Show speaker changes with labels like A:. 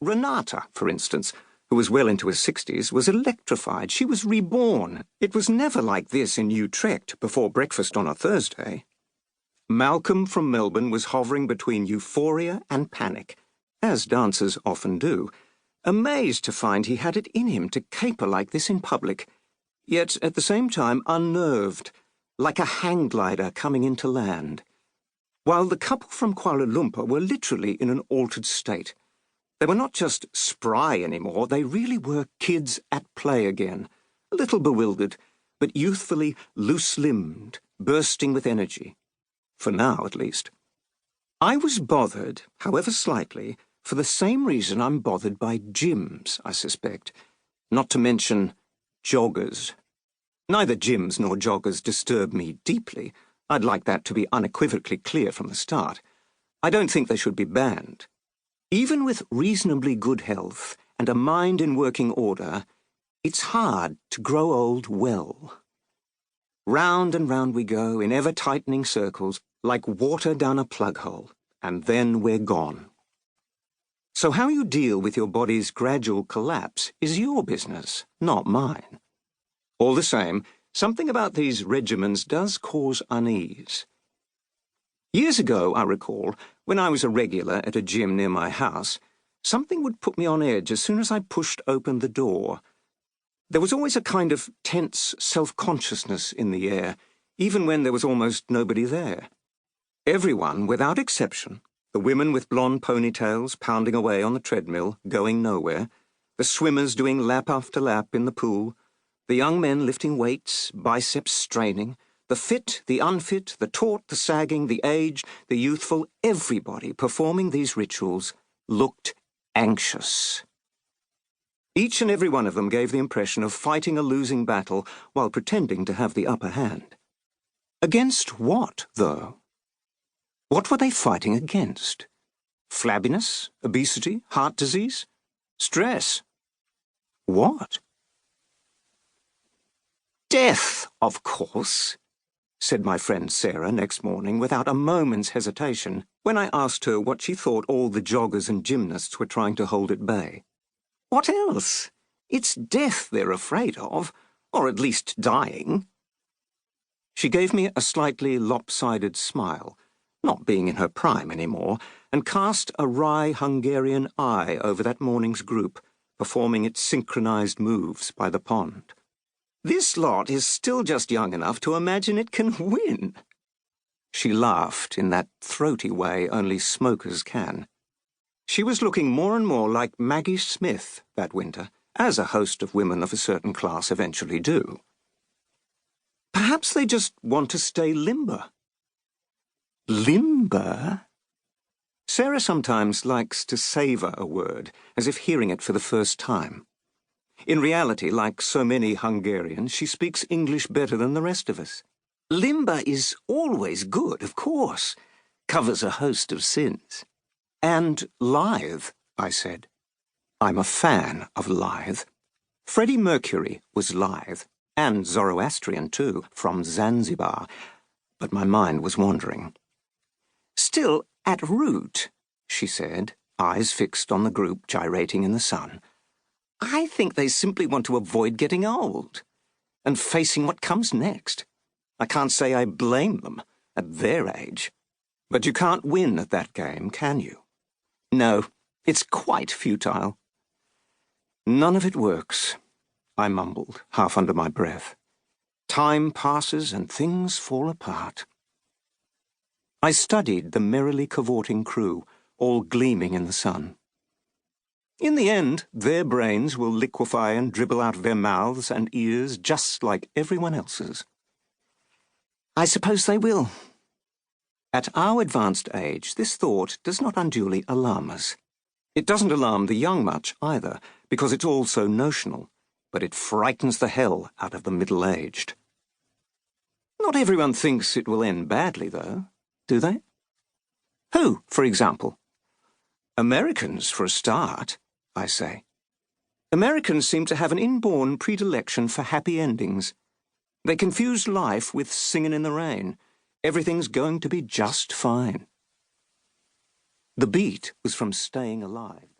A: Renata, for instance, who was well into her 60s, was electrified. She was reborn. It was never like this in Utrecht before breakfast on a Thursday. Malcolm from Melbourne was hovering between euphoria and panic, as dancers often do, amazed to find he had it in him to caper like this in public, yet at the same time unnerved, like a hang glider coming into land. While the couple from Kuala Lumpur were literally in an altered state. They were not just spry anymore, they really were kids at play again, a little bewildered, but youthfully loose-limbed, bursting with energy. For now, at least. I was bothered, however slightly, for the same reason I'm bothered by gyms, I suspect, not to mention joggers. Neither gyms nor joggers disturb me deeply. I'd like that to be unequivocally clear from the start. I don't think they should be banned. Even with reasonably good health and a mind in working order, it's hard to grow old well. Round and round we go in ever-tightening circles, like water down a plug hole, and then we're gone. So how you deal with your body's gradual collapse is your business, not mine. All the same, something about these regimens does cause unease. Years ago, I recall, when I was a regular at a gym near my house, something would put me on edge as soon as I pushed open the door. There was always a kind of tense self-consciousness in the air, even when there was almost nobody there. Everyone, without exception, the women with blonde ponytails pounding away on the treadmill, going nowhere, the swimmers doing lap after lap in the pool, the young men lifting weights, biceps straining, the fit, the unfit, the taut, the sagging, the aged, the youthful, everybody performing these rituals looked anxious. Each and every one of them gave the impression of fighting a losing battle while pretending to have the upper hand. Against what, though? What were they fighting against? Flabbiness? Obesity? Heart disease? Stress? What? Death, of course, said my friend Sarah next morning without a moment's hesitation when I asked her what she thought all the joggers and gymnasts were trying to hold at bay. What else? It's death they're afraid of, or at least dying. She gave me a slightly lopsided smile, not being in her prime anymore, and cast a wry Hungarian eye over that morning's group, performing its synchronized moves by the pond. This lot is still just young enough to imagine it can win. She laughed in that throaty way only smokers can. She was looking more and more like Maggie Smith that winter, as a host of women of a certain class eventually do. Perhaps they just want to stay limber. Limber? Sarah sometimes likes to savour a word, as if hearing it for the first time. In reality, like so many Hungarians, she speaks English better than the rest of us. Limber is always good, of course. Covers a host of sins. And lithe, I said. I'm a fan of lithe. Freddie Mercury was lithe, and Zoroastrian too, from Zanzibar, but my mind was wandering. Still, at root, she said, eyes fixed on the group gyrating in the sun, I think they simply want to avoid getting old and facing what comes next. I can't say I blame them at their age. But you can't win at that game, can you? No, it's quite futile. None of it works, I mumbled, half under my breath. Time passes and things fall apart. I studied the merrily cavorting crew, all gleaming in the sun. In the end, their brains will liquefy and dribble out of their mouths and ears just like everyone else's. I suppose they will. At our advanced age, this thought does not unduly alarm us. It doesn't alarm the young much either, because it's all so notional, but it frightens the hell out of the middle-aged. Not everyone thinks it will end badly, though, do they? Who, for example? Americans, for a start, I say. Americans seem to have an inborn predilection for happy endings. They confuse life with singing in the rain. Everything's going to be just fine. The beat was from Staying Alive.